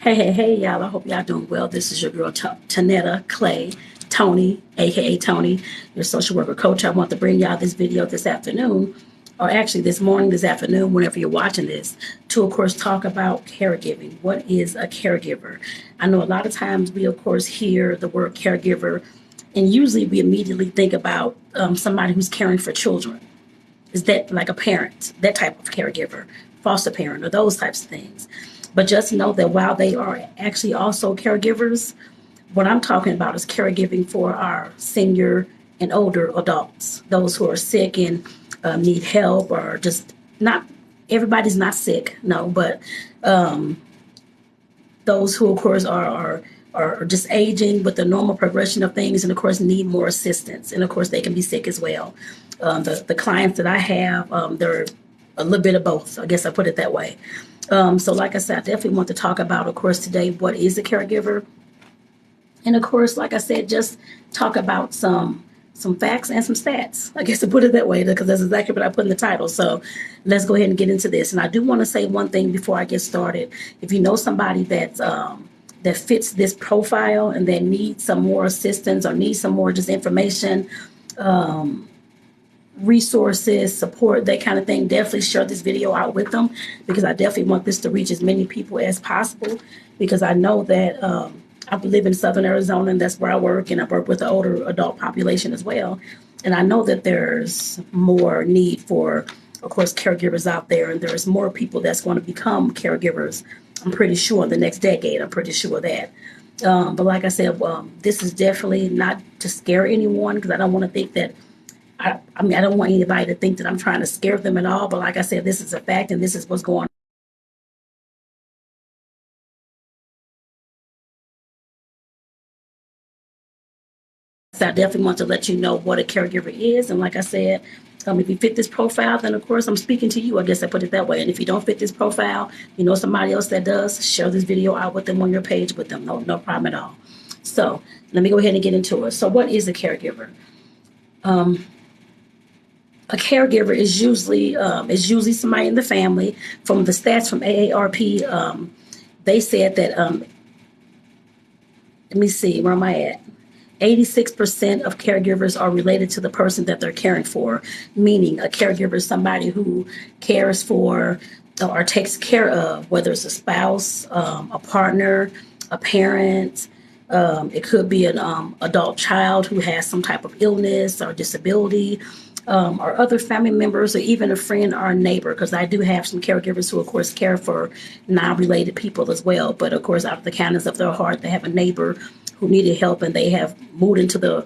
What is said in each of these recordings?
Hey, y'all. I hope y'all doing well. This is your girl, Tonetta Clay, Tony, aka Tony, your social worker coach. I want to bring y'all this video this afternoon, or actually this morning, this afternoon, whenever you're watching this, to, of course, talk about caregiving. What is a caregiver? I know a lot of times we, of course, hear the word caregiver, and usually we immediately think about somebody who's caring for children. Is that like a parent, that type of caregiver, foster parent, or those types of things? But just know that while they are actually also caregivers, what I'm talking about is caregiving for our senior and older adults, those who are sick and need help, or just not everybody's not sick, no, but those who, of course, are just aging with the normal progression of things, and of course need more assistance, and of course they can be sick as well. The clients that I have, they're a little bit of both. I guess I put it that way. So like I said, I definitely want to talk about, of course, today, what is a caregiver? And of course, like I said, just talk about some facts and some stats. I guess to put it that way, because that's exactly what I put in the title. So let's go ahead and get into this. And I do want to say one thing before I get started. If you know somebody that fits this profile and that needs some more assistance or needs some more just information, resources, support, that kind of thing, definitely share this video out with them, because I definitely want this to reach as many people as possible, because I know that I live in Southern Arizona, and that's where I work, and I work with the older adult population as well. And I know that there's more need for, of course, caregivers out there, and there's more people that's going to become caregivers. I'm pretty sure in the next decade. I'm pretty sure of that. But like I said, this is definitely not to scare anyone, because I don't want to think that I mean, I don't want anybody to think that I'm trying to scare them at all. But like I said, this is a fact, and this is what's going on. So I definitely want to let you know what a caregiver is. And like I said, if you fit this profile, then of course I'm speaking to you. I guess I put it that way. And if you don't fit this profile, you know somebody else that does, share this video out with them on your page with them. No problem at all. So let me go ahead and get into it. So what is a caregiver? A caregiver is usually somebody in the family. From the stats from AARP, they said that let me see, where am I at? 86% of caregivers are related to the person that they're caring for, meaning a caregiver is somebody who cares for or takes care of, whether it's a spouse, a partner, a parent. It could be an adult child who has some type of illness or disability, or other family members, or even a friend or a neighbor, because I do have some caregivers who, of course, care for non-related people as well. But, of course, out of the kindness of their heart, they have a neighbor who needed help, and they have moved into the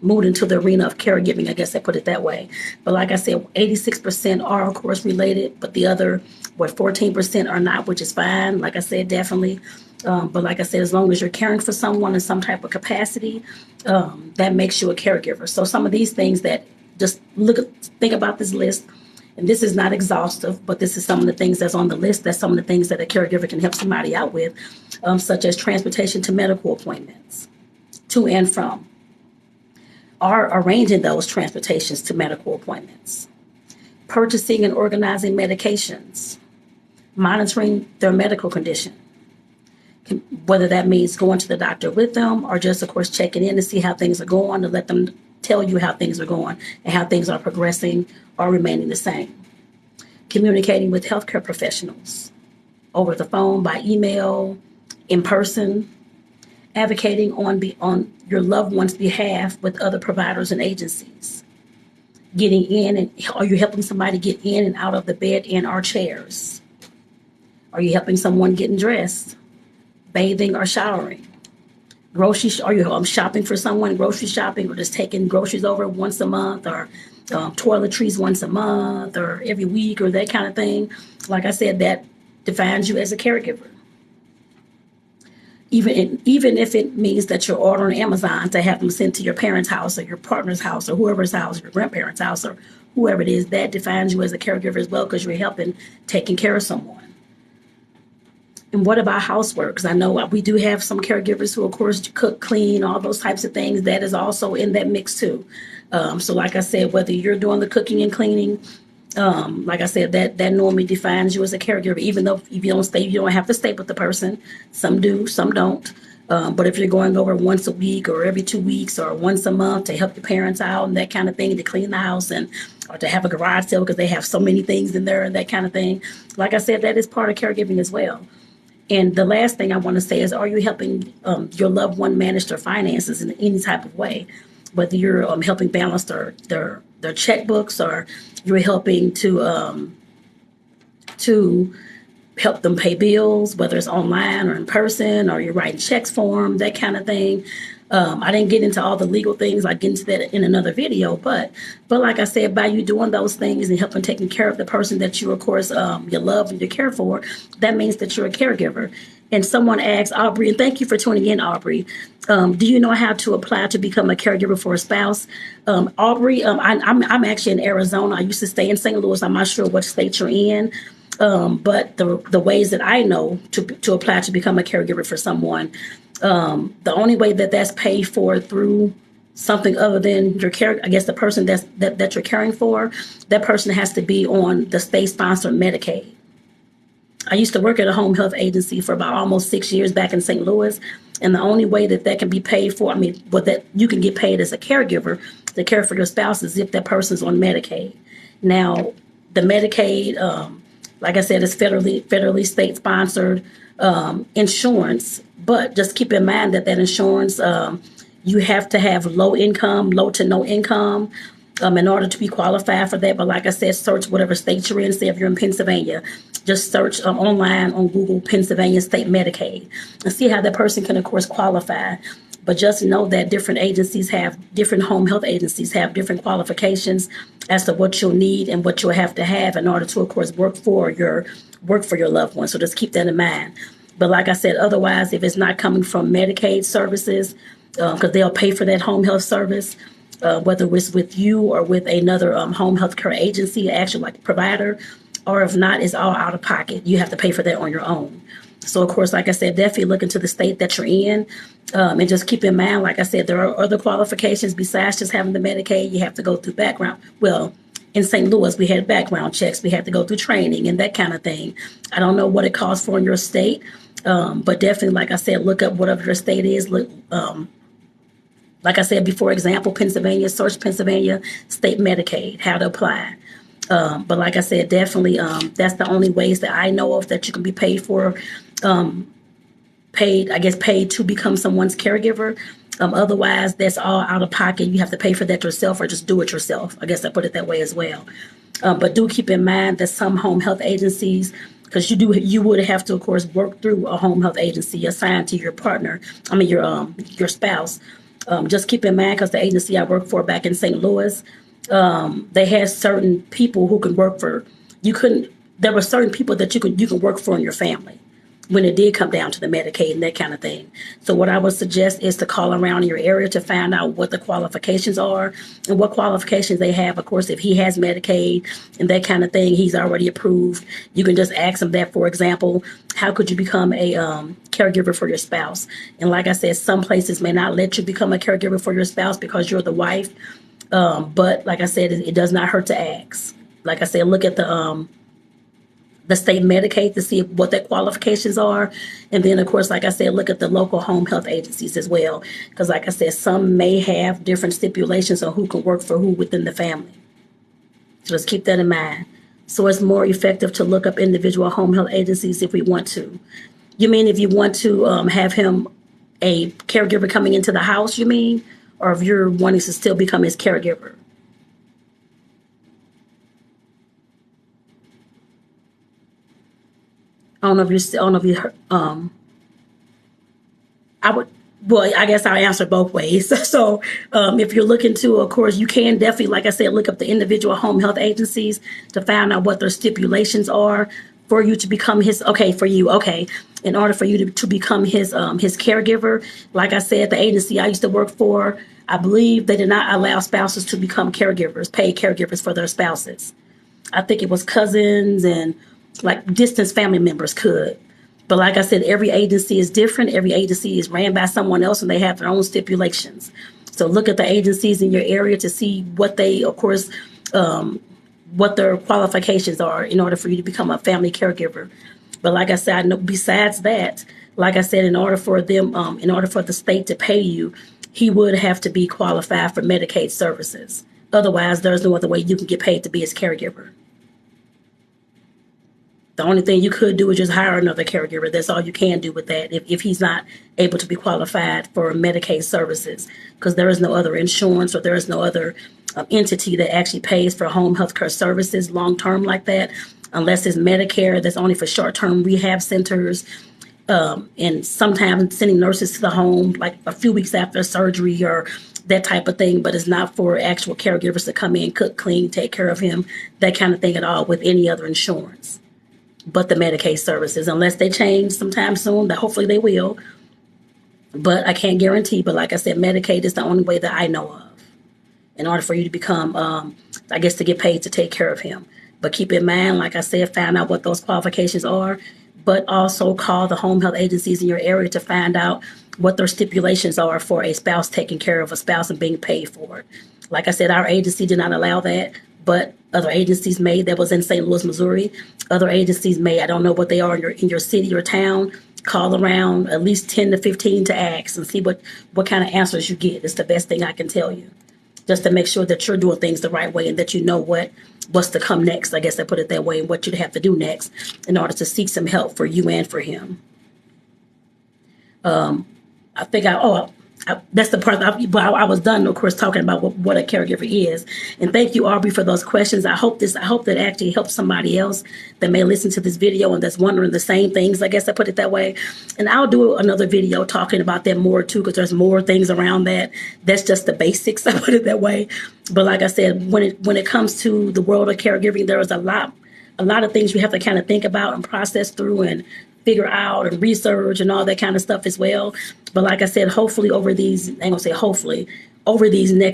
arena of caregiving, I guess I put it that way. But like I said, 86% are, of course, related, but the other, 14% are not, which is fine. Like I said, definitely. But like I said, as long as you're caring for someone in some type of capacity, that makes you a caregiver. So some of these things that just think about this list, and this is not exhaustive, but this is some of the things that's on the list. That's some of the things that a caregiver can help somebody out with, such as transportation to medical appointments, to and from, are arranging those transportations to medical appointments, purchasing and organizing medications, monitoring their medical condition, whether that means going to the doctor with them or just, of course, checking in to see how things are going, to let them tell you how things are going and how things are progressing or remaining the same. Communicating with healthcare professionals over the phone, by email, in person, advocating on your loved one's behalf with other providers and agencies, getting in, and are you helping somebody get in and out of the bed and our chairs? Are you helping someone getting dressed, bathing, or showering? Are you shopping for someone, grocery shopping, or just taking groceries over once a month, or toiletries once a month or every week, or that kind of thing? Like I said, that defines you as a caregiver. Even if it means that you're ordering Amazon to have them sent to your parents' house or your partner's house or whoever's house, your grandparents' house or whoever it is, that defines you as a caregiver as well, because you're helping taking care of someone. And what about housework? Because I know we do have some caregivers who, of course, cook, clean, all those types of things. That is also in that mix too. So like I said, whether you're doing the cooking and cleaning, Like I said, that normally defines you as a caregiver, even though if you don't stay, you don't have to stay with the person. Some do, some don't. But if you're going over once a week or every 2 weeks or once a month to help your parents out and that kind of thing, to clean the house and or to have a garage sale because they have so many things in there and that kind of thing. Like I said, that is part of caregiving as well. And the last thing I want to say is, are you helping your loved one manage their finances in any type of way? Whether you're helping balance their checkbooks, or you're helping to help them pay bills, whether it's online or in person, or you're writing checks for them, that kind of thing. I didn't get into all the legal things. I get into that in another video. But like I said, by you doing those things and helping taking care of the person that you, of course, you love and you care for, that means that you're a caregiver. And someone asked, Aubrey, and thank you for tuning in, Aubrey, do you know how to apply to become a caregiver for a spouse? Aubrey, I'm actually in Arizona. I used to stay in St. Louis. I'm not sure what state you're in. But the ways that I know to apply to become a caregiver for someone, the only way that's paid for through something other than your care, I guess the person that you're caring for, that person has to be on the state-sponsored Medicaid. I used to work at a home health agency for about almost 6 years back in St. Louis, and the only way that can be paid for, that you can get paid as a caregiver to care for your spouse, is if that person's on Medicaid. Now, the Medicaid, like I said, it's federally state-sponsored insurance, but just keep in mind that insurance, you have to have low to no income in order to be qualified for that. But like I said, search whatever state you're in. Say if you're in Pennsylvania, just search online on Google Pennsylvania State Medicaid and see how that person can, of course, qualify. But just know that different home health agencies have different qualifications as to what you'll need and what you'll have to have in order to, of course, work for your loved one. So just keep that in mind. But like I said, otherwise, if it's not coming from Medicaid services, because they'll pay for that home health service, whether it's with you or with another home health care agency, actually like provider, or if not, it's all out of pocket. You have to pay for that on your own. So, of course, like I said, definitely look into the state that you're in, and just keep in mind, like I said, there are other qualifications besides just having the Medicaid. You have to go through background. Well, in St. Louis, we had background checks. We had to go through training and that kind of thing. I don't know what it costs for in your state, but definitely, like I said, look up whatever your state is. Look, like I said before, example, Pennsylvania, search Pennsylvania State Medicaid, how to apply. But like I said, definitely that's the only ways that I know of that you can be paid for, paid to become someone's caregiver. Otherwise, that's all out of pocket. You have to pay for that yourself or just do it yourself. I guess I put it that way as well. But do keep in mind that some home health agencies, because you would have to, of course, work through a home health agency assigned to your partner, your spouse. Just keep in mind, because the agency I worked for back in St. Louis, they had certain people who could work for, there were certain people that you can work for in your family when it did come down to the Medicaid and that kind of thing. So what I would suggest is to call around in your area to find out what the qualifications are and what qualifications they have. Of course, if he has Medicaid and that kind of thing, he's already approved. You can just ask him that, for example, how could you become a caregiver for your spouse? And like I said, some places may not let you become a caregiver for your spouse because you're the wife. But like I said, it does not hurt to ask. Like I said, look at the state Medicaid to see what their qualifications are. And then, of course, like I said, look at the local home health agencies as well. Because like I said, some may have different stipulations on who can work for who within the family. So just keep that in mind. So it's more effective to look up individual home health agencies if we want to. You mean if you want to have him a caregiver coming into the house, you mean? Or if you're wanting to still become his caregiver? I don't know if you heard, I guess I'll answer both ways. So if you're looking to, of course, you can definitely, like I said, look up the individual home health agencies to find out what their stipulations are for you to become in order for you to become his caregiver. Like I said, the agency I used to work for, I believe they did not allow spouses to become paid caregivers for their spouses. I think it was cousins and like distant family members could. But like I said, every agency is different. Every agency is ran by someone else and they have their own stipulations. So look at the agencies in your area to see what they, of course, what their qualifications are in order for you to become a family caregiver. But like I said, I know besides that, like I said, in order for the state to pay you, he would have to be qualified for Medicaid services. Otherwise, there's no other way you can get paid to be his caregiver. The only thing you could do is just hire another caregiver. That's all you can do with that if he's not able to be qualified for Medicaid services, because there is no other insurance or there is no other entity that actually pays for home health care services long term like that, unless it's Medicare. That's only for short term rehab centers, and sometimes sending nurses to the home like a few weeks after surgery or that type of thing. But it's not for actual caregivers to come in, cook, clean, take care of him, that kind of thing at all with any other insurance but the Medicaid services, unless they change sometime soon. That hopefully they will, but I can't guarantee. But like I said, Medicaid is the only way that I know of in order for you to become, I guess, to get paid to take care of him. But keep in mind, like I said, find out what those qualifications are, but also call the home health agencies in your area to find out what their stipulations are for a spouse taking care of a spouse and being paid for it. Like I said, our agency did not allow that, but other agencies may. That was in St. Louis, Missouri. Other agencies may. I don't know what they are in your city or town. Call around at least 10 to 15 to ask and see what kind of answers you get. It's the best thing I can tell you, just to make sure that you're doing things the right way and that you know what's to come next. I guess I put it that way, and what you'd have to do next in order to seek some help for you and for him. I think that's the part I was done, of course, talking about what a caregiver is. And thank you, Aubrey, for those questions. I hope that actually helps somebody else that may listen to this video and that's wondering the same things. I guess I put it that way. And I'll do another video talking about that more too, because there's more things around that. That's just the basics. I put it that way. But like I said, when it comes to the world of caregiving, there is a lot of things you have to kind of think about and process through and figure out and research and all that kind of stuff as well. But like I said, hopefully over these next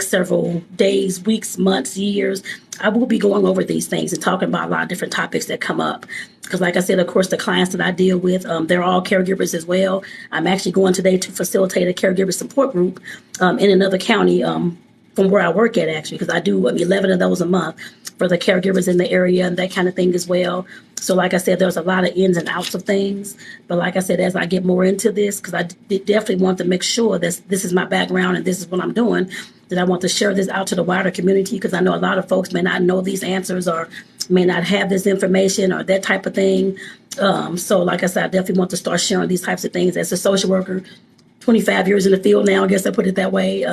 several days, weeks, months, years, I will be going over these things and talking about a lot of different topics that come up. Because like I said, of course, the clients that I deal with, they're all caregivers as well. I'm actually going today to facilitate a caregiver support group in another county from where I work at, actually, because I do 11 of those a month for the caregivers in the area and that kind of thing as well. So like I said, there's a lot of ins and outs of things. But like I said, as I get more into this, because I definitely want to make sure that this is my background and this is what I'm doing, that I want to share this out to the wider community, because I know a lot of folks may not know these answers or may not have this information or that type of thing. So like I said, I definitely want to start sharing these types of things as a social worker. 25 years in the field now, I guess I put it that way.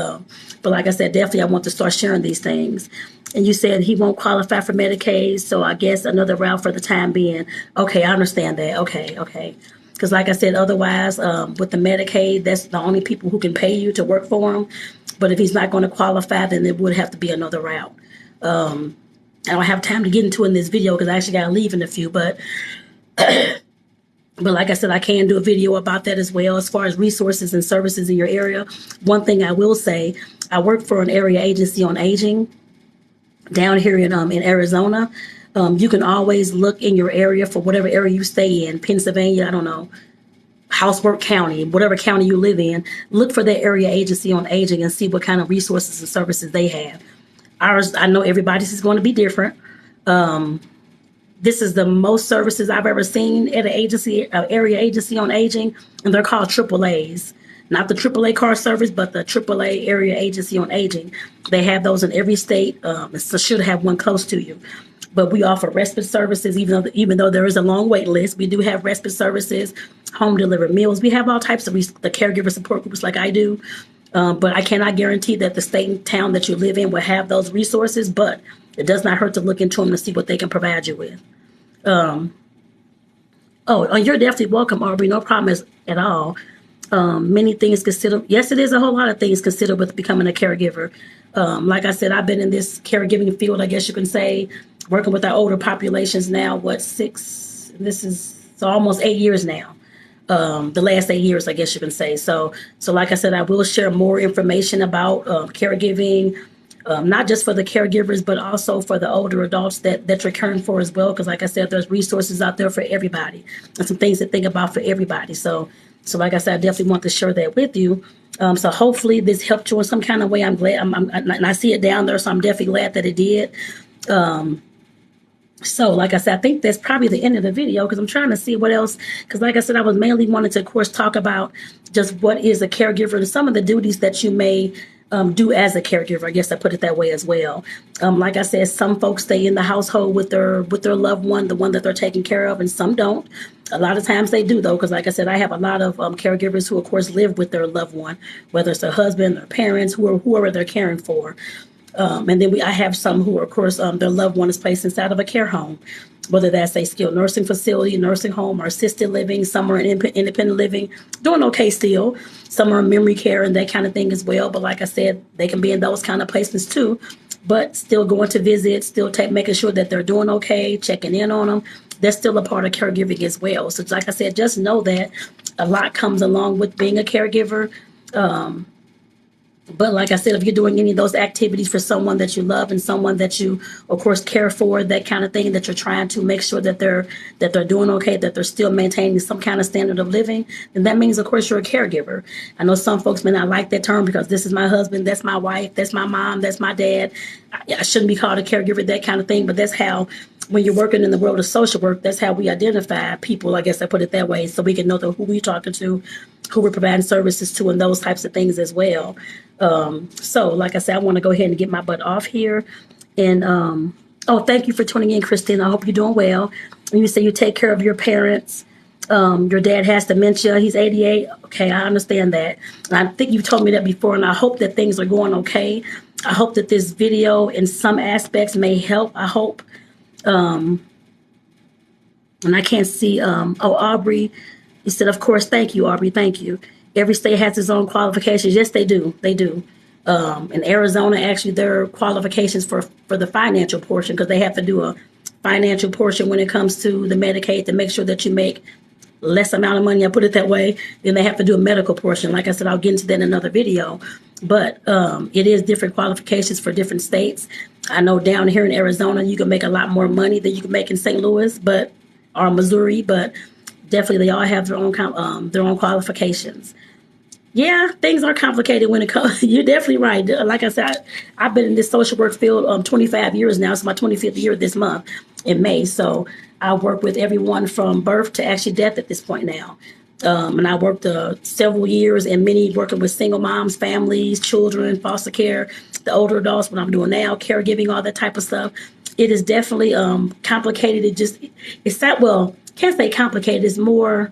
But like I said, definitely I want to start sharing these things. And you said he won't qualify for Medicaid, so I guess another route for the time being. Okay, I understand that. Okay. Because like I said, otherwise, with the Medicaid, that's the only people who can pay you to work for him. But if he's not going to qualify, then it would have to be another route. I don't have time to get into in this video because I actually got to leave in a few, but like I said, I can do a video about that as well as far as resources and services in your area. One thing I will say, I work for an area agency on aging down here in Arizona. You can always look in your area for whatever area you stay in, Pennsylvania, I don't know, Housework County, whatever county you live in, look for that area agency on aging and see what kind of resources and services they have. Ours, I know everybody's is going to be different. This is the most services I've ever seen at an agency, area agency on aging, and they're called AAAs. Not the AAA car service, but the AAA area agency on aging. They have those in every state, so should have one close to you. But we offer respite services, even though there is a long wait list. We do have respite services, home delivered meals. We have all types of the caregiver support groups like I do. But I cannot guarantee that the state and town that you live in will have those resources, but it does not hurt to look into them to see what they can provide you with. You're definitely welcome, Aubrey. No problem at all. Many things considered. Yes, it is a whole lot of things considered with becoming a caregiver. Like I said, I've been in this caregiving field, I guess you can say, working with our older populations now, almost 8 years now. The last 8 years, I guess you can say. So like I said, I will share more information about caregiving, not just for the caregivers, but also for the older adults that you're caring for as well. Because like I said, there's resources out there for everybody and some things to think about for everybody. So like I said, I definitely want to share that with you. So hopefully this helped you in some kind of way. I'm glad, and I see it down there, so I'm definitely glad that it did. So, like I said, I think that's probably the end of the video because I'm trying to see what else. Because, like I said, I was mainly wanting to, of course, talk about just what is a caregiver and some of the duties that you may do as a caregiver. I guess I put it that way as well. Like I said, some folks stay in the household with their loved one, the one that they're taking care of, and some don't. A lot of times they do, though, because like I said, I have a lot of caregivers who, of course, live with their loved one, whether it's their husband, their parents, whoever they're caring for. And then I have some who, of course, their loved one is placed inside of a care home, whether that's a skilled nursing facility, nursing home, or assisted living. Some are in independent living, doing okay still. Some are in memory care and that kind of thing as well. But like I said, they can be in those kind of placements too, but still going to visit, still making sure that they're doing okay, checking in on them. That's still a part of caregiving as well. So like I said, just know that a lot comes along with being a caregiver. But like I said, if you're doing any of those activities for someone that you love and someone that you, of course, care for, that kind of thing, that you're trying to make sure that they're doing okay, that they're still maintaining some kind of standard of living, then that means, of course, you're a caregiver. I know some folks may not like that term because this is my husband, that's my wife, that's my mom, that's my dad. I shouldn't be called a caregiver, that kind of thing. But that's how, when you're working in the world of social work, that's how we identify people. I guess I put it that way, so we can know who we're talking to, who we're providing services to, and those types of things as well. So like I said, I want to go ahead and get my butt off here. And oh, thank you for tuning in, Christine. I hope you're doing well. And you say you take care of your parents. Your dad has dementia. He's 88. Okay, I understand that. And I think you've told me that before, and I hope that things are going okay. I hope that this video in some aspects may help. I hope. And I can't see. Oh, Aubrey, you said, of course, thank you, Aubrey. Thank you. Every state has its own qualifications. Yes, they do. They do. In Arizona, actually, there are qualifications for the financial portion, because they have to do a financial portion when it comes to the Medicaid to make sure that you make less amount of money. I put it that way. Then they have to do a medical portion. Like I said, I'll get into that in another video. But it is different qualifications for different states. I know down here in Arizona, you can make a lot more money than you can make in St. Louis, or Missouri, but definitely they all have their own qualifications. Yeah, things are complicated when it comes. You're definitely right. Like I said, I've been in this social work field 25 years now. It's my 25th year this month in May. So I work with everyone from birth to actually death at this point now. And I worked several years and many working with single moms, families, children, foster care, the older adults, what I'm doing now, caregiving, all that type of stuff. It is definitely complicated. Can't say complicated. It's more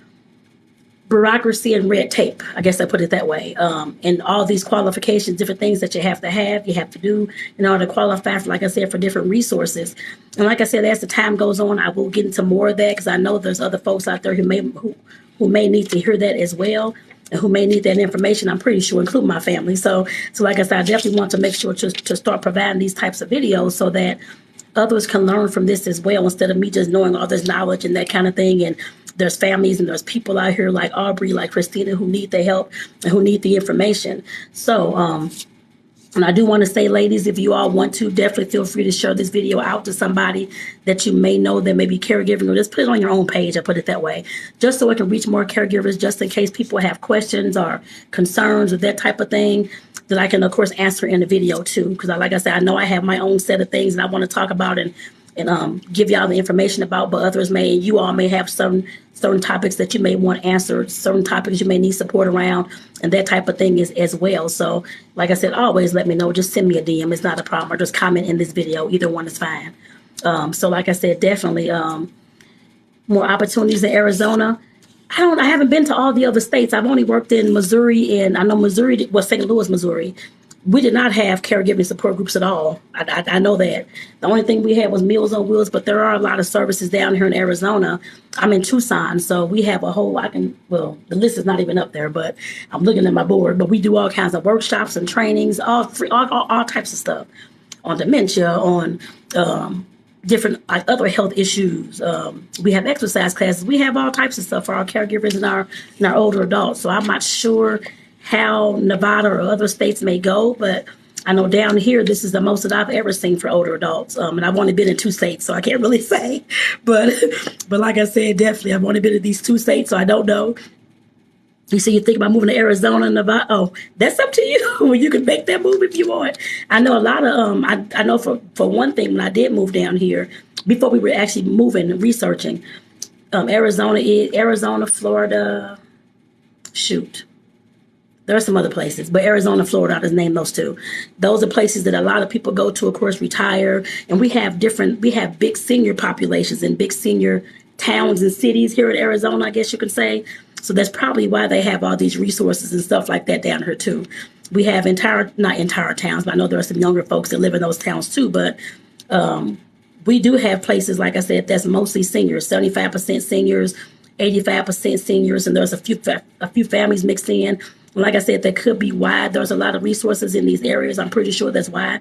bureaucracy and red tape. I guess I put it that way. And all these qualifications, different things that you have to do in order to qualify for, like I said, for different resources. And like I said, as the time goes on, I will get into more of that, because I know there's other folks out there who may need to hear that as well, and who may need that information. I'm pretty sure, including my family. So like I said, I definitely want to make sure to start providing these types of videos so that others can learn from this as well, instead of me just knowing all this knowledge and that kind of thing. And there's families and there's people out here like Aubrey, like Christina, who need the help and who need the information. So, and I do want to say, ladies, if you all want to, definitely feel free to share this video out to somebody that you may know that may be caregiving, or just put it on your own page. I put it that way, just so it can reach more caregivers, just in case people have questions or concerns or that type of thing, that I can, of course, answer in the video too. Because like I said, I know I have my own set of things that I want to talk about and give y'all the information about, but you all may have certain topics that you may want answered, certain topics you may need support around, and that type of thing is as well. So like I said, always let me know. Just send me a DM. It's not a problem. Or just comment in this video. Either one is fine. So like I said, definitely more opportunities in Arizona. I haven't been to all the other states. I've only worked in Missouri, and I know St. Louis, Missouri. We did not have caregiving support groups at all. I know that. The only thing we had was Meals on Wheels, but there are a lot of services down here in Arizona. I'm in Tucson, so we have a whole, the list is not even up there, but I'm looking at my board. But we do all kinds of workshops and trainings, all types of stuff on dementia, on different other health issues. We have exercise classes. We have all types of stuff for our caregivers and our older adults. So I'm not sure how Nevada or other states may go, but I know down here, this is the most that I've ever seen for older adults. And I've only been in 2 states, so I can't really say. But like I said, definitely, I've only been in these 2 states, so I don't know. You say you think about moving to Arizona and Nevada. Oh, that's up to you. Well, you can make that move if you want. I know a lot of I know for one thing, when I did move down here, before we were actually moving and researching. Arizona, Florida, shoot. There are some other places, but Arizona, Florida, I'll just name those two. Those are places that a lot of people go to, of course, retire. And we have big senior populations and big senior towns and cities here in Arizona, I guess you could say. So that's probably why they have all these resources and stuff like that down here too. We have not entire towns, but I know there are some younger folks that live in those towns too. But we do have places, like I said, that's mostly seniors, 75% seniors, 85% seniors, and there's a few families mixed in. Like I said, that could be why there's a lot of resources in these areas. I'm pretty sure that's why.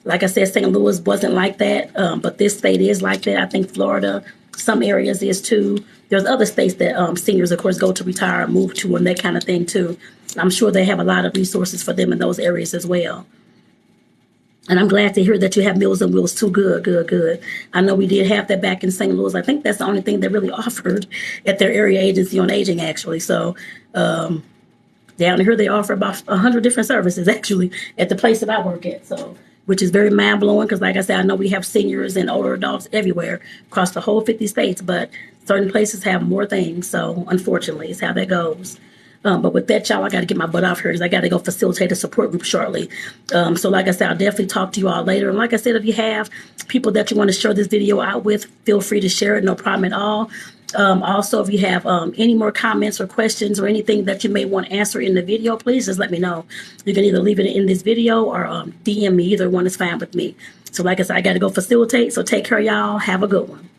Like I said, St. Louis wasn't like that, but this state is like that. I think Florida, some areas is too. There's other states that seniors, of course, go to retire, move to, and that kind of thing too. I'm sure they have a lot of resources for them in those areas as well. And I'm glad to hear that you have Meals on Wheels too. Good, good, good. I know we did have that back in St. Louis. I think that's the only thing they really offered at their area agency on aging, actually. So down here, they offer about 100 different services, actually, at the place that I work at. So, which is very mind-blowing because, like I said, I know we have seniors and older adults everywhere across the whole 50 states, but certain places have more things. So, unfortunately, it's how that goes. But with that, y'all, I got to get my butt off here because I got to go facilitate a support group shortly. So like I said, I'll definitely talk to you all later. And like I said, if you have people that you want to share this video out with, feel free to share it. No problem at all. Also, if you have any more comments or questions or anything that you may want to answer in the video, please just let me know. You can either leave it in this video or DM me. Either one is fine with me. So like I said, I got to go facilitate. So take care, y'all. Have a good one.